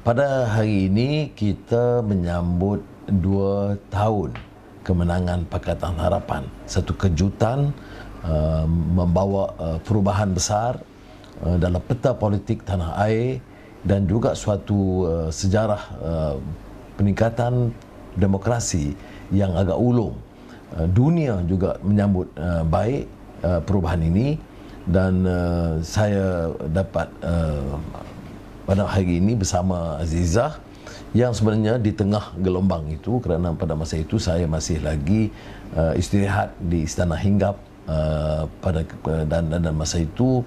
Pada hari ini kita menyambut 2 tahun kemenangan Pakatan Harapan. Satu kejutan membawa perubahan besar dalam peta politik tanah air dan juga suatu sejarah peningkatan demokrasi yang agak ulung. Dunia juga menyambut baik perubahan ini dan saya dapat pada hari ini bersama Azizah yang sebenarnya di tengah gelombang itu, kerana pada masa itu saya masih lagi istirahat di Istana Hinggap dan masa itu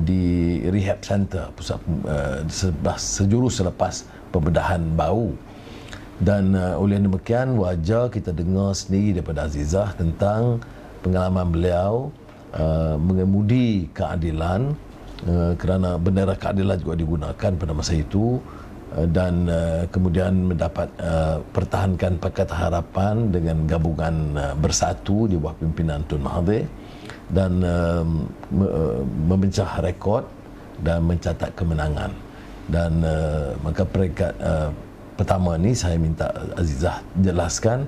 di rehab center pusat sejurus selepas pembedahan bau. Dan oleh demikian wajar kita dengar sendiri daripada Azizah tentang pengalaman beliau mengemudi keadilan, kerana bendera keadilan juga digunakan pada masa itu, dan kemudian mendapat pertahankan Pakatan Harapan dengan gabungan bersatu di bawah pimpinan Tun Mahathir dan memecah rekod dan mencatat kemenangan. Dan maka peringkat pertama ni saya minta Azizah jelaskan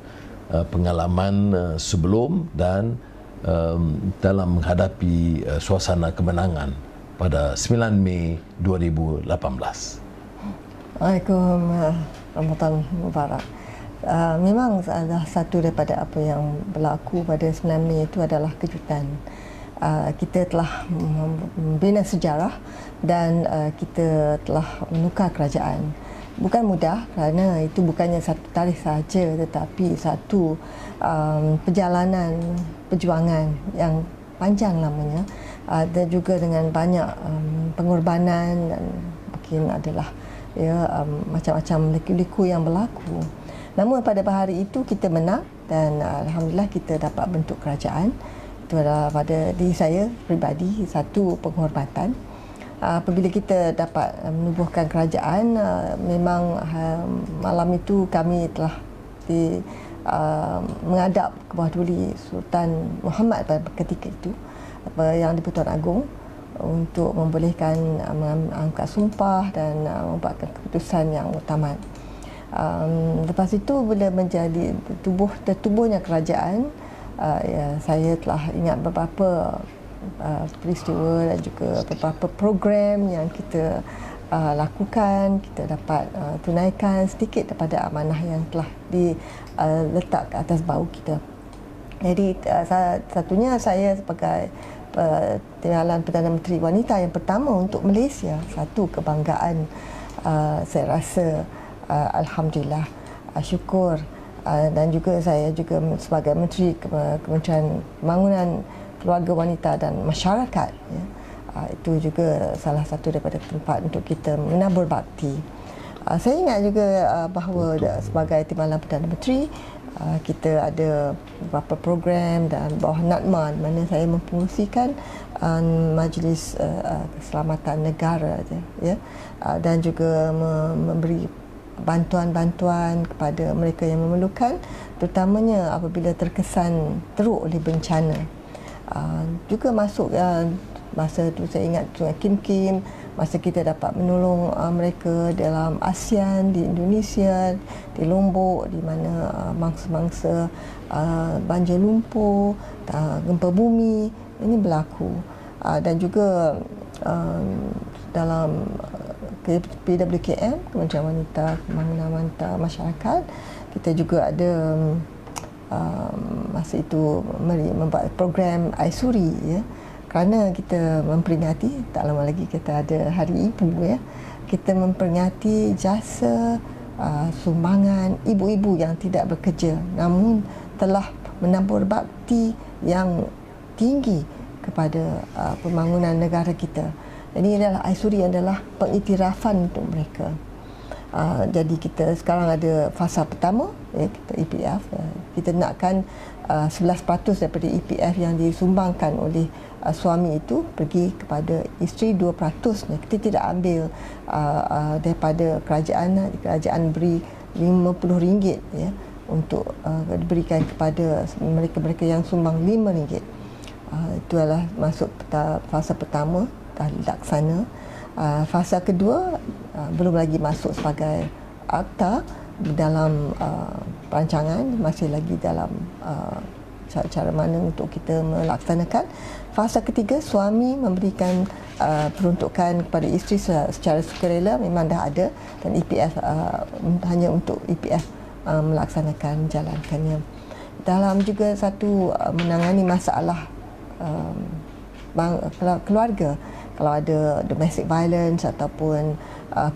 pengalaman sebelum dan dalam menghadapi suasana kemenangan pada 9 Mei 2018. Waalaikumsalam Ramadan Mubarak. Memang adalah satu daripada apa yang berlaku pada 9 Mei itu adalah kejutan. Kita telah membina sejarah dan kita telah menukar kerajaan. Bukan mudah kerana itu bukannya satu tarikh sahaja, tetapi satu perjalanan perjuangan yang panjang lamanya, dan juga dengan banyak pengorbanan dan mungkin adalah macam-macam liku-liku yang berlaku. Namun pada hari itu kita menang dan alhamdulillah kita dapat bentuk kerajaan. Itu adalah pada diri saya peribadi satu penghormatan. Apabila kita dapat menubuhkan kerajaan, memang malam itu kami telah menghadap ke bawah duli Sultan Muhammad pada ketika itu, yang di-Pertuan Agong, untuk membolehkan mengangkat sumpah dan membuatkan keputusan yang utamat. Lepas itu bila menjadi tertubuhnya kerajaan, saya telah ingat beberapa peristiwa dan juga beberapa program yang kita lakukan. Kita dapat tunaikan sedikit daripada amanah yang telah diletak ke atas bahu kita. Jadi satunya saya sebagai Timbalan Perdana Menteri Wanita yang pertama untuk Malaysia, satu kebanggaan. Saya rasa alhamdulillah, syukur, dan juga saya juga sebagai Menteri Kementerian Pembangunan Keluarga Wanita dan Masyarakat, ya, itu juga salah satu daripada tempat untuk kita menabur bakti. Saya ingat juga bahawa sebagai Timbalan Perdana Menteri, kita ada beberapa program dan bawah NADMA, di mana saya mempengerusikan Majlis Keselamatan Negara, ya, dan juga memberi bantuan-bantuan kepada mereka yang memerlukan, terutamanya apabila terkesan teruk oleh bencana. Juga masuk masa tu saya ingat Kim Kim, masa kita dapat menolong mereka dalam ASEAN, di Indonesia, di Lombok, di mana mangsa-mangsa banjir lumpur, gempa bumi ini berlaku. Dan juga dalam PWKM, Kementerian Wanita Pembangunan Wanita Masyarakat, kita juga ada masa itu membuat program Aisuri, ya, kerana kita memperingati, tak lama lagi kita ada Hari Ibu, ya, kita memperingati jasa sumbangan ibu-ibu yang tidak bekerja namun telah menabur bakti yang tinggi kepada pembangunan negara kita. Ini adalah Aisuri adalah pengiktirafan untuk mereka. Jadi kita sekarang ada fasa pertama, ya, kita EPF. Kita nakkan 11% daripada EPF yang disumbangkan oleh suami itu pergi kepada isteri, 2%. Kita tidak ambil daripada kerajaan beri RM50, ya, untuk diberikan kepada mereka-mereka yang sumbang RM5. Itu adalah masuk fasa pertama dah dilaksana. Fasa kedua belum lagi masuk sebagai akta dalam perancangan, masih lagi dalam cara mana untuk kita melaksanakan. Fasa ketiga, suami memberikan peruntukan kepada isteri secara sukarela, memang dah ada, dan EPF hanya untuk EPF melaksanakan, menjalankannya. Dalam juga satu menangani masalah keluarga, kalau ada domestic violence ataupun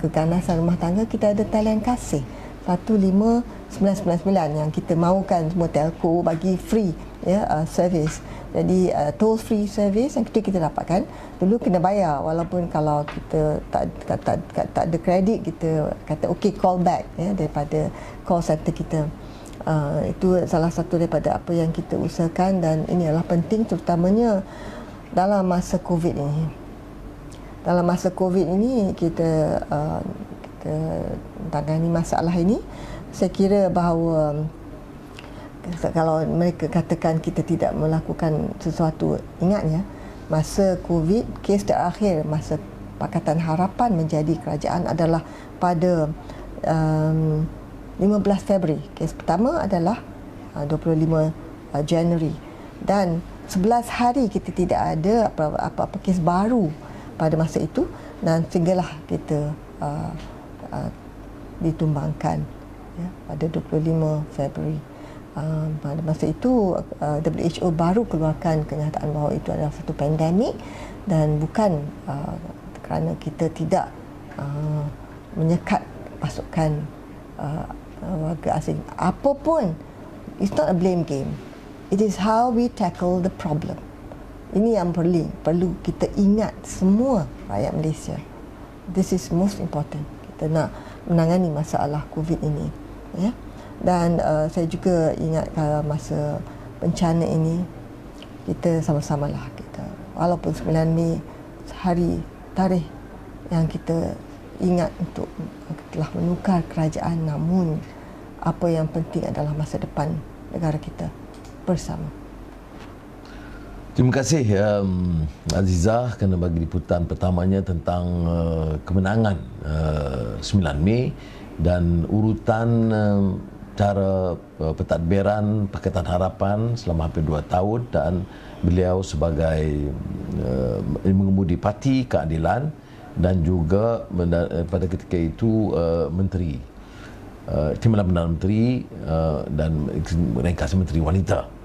keganasan rumah tangga, kita ada talian kasih 15999 yang kita mahukan semua telco bagi free service. Jadi toll free service yang kita dapatkan. Dulu kena bayar, walaupun kalau kita tak ada kredit, kita kata okay, call back daripada call center kita. Itu salah satu daripada apa yang kita usahakan, dan ini adalah penting terutamanya dalam masa COVID ini. Dalam masa COVID ini kita tangani masalah ini. Saya kira bahawa kalau mereka katakan kita tidak melakukan sesuatu, ingat ya, masa COVID, kes terakhir masa Pakatan Harapan menjadi kerajaan adalah pada 15 Februari. Kes pertama adalah 25 Januari, dan 11 hari kita tidak ada apa-apa kes baru pada masa itu, dan sehinggalah kita ditumbangkan pada 25 Februari. Pada masa itu WHO baru keluarkan kenyataan bahawa itu adalah satu pandemik, dan bukan kerana kita tidak menyekat pasukan warga asing. Apapun, it's not a blame game. It is how we tackle the problem. Ini yang perlu kita ingat semua rakyat Malaysia. This is most important. Kita nak menangani masalah COVID ini. Ya. Dan saya juga ingat masa bencana ini, kita sama-samalah kita, walaupun 9 Mei hari tarikh yang kita ingat untuk telah menukar kerajaan, namun apa yang penting adalah masa depan negara kita bersama. Terima kasih Azizah kerana bagi liputan pertamanya tentang kemenangan 9 Mei dan urutan cara pentadbiran Pakatan Harapan selama hampir 2 tahun, dan beliau sebagai mengemudi Parti Keadilan dan juga pada ketika itu Menteri Timbalan Perdana Menteri dan ringkasnya Menteri Wanita.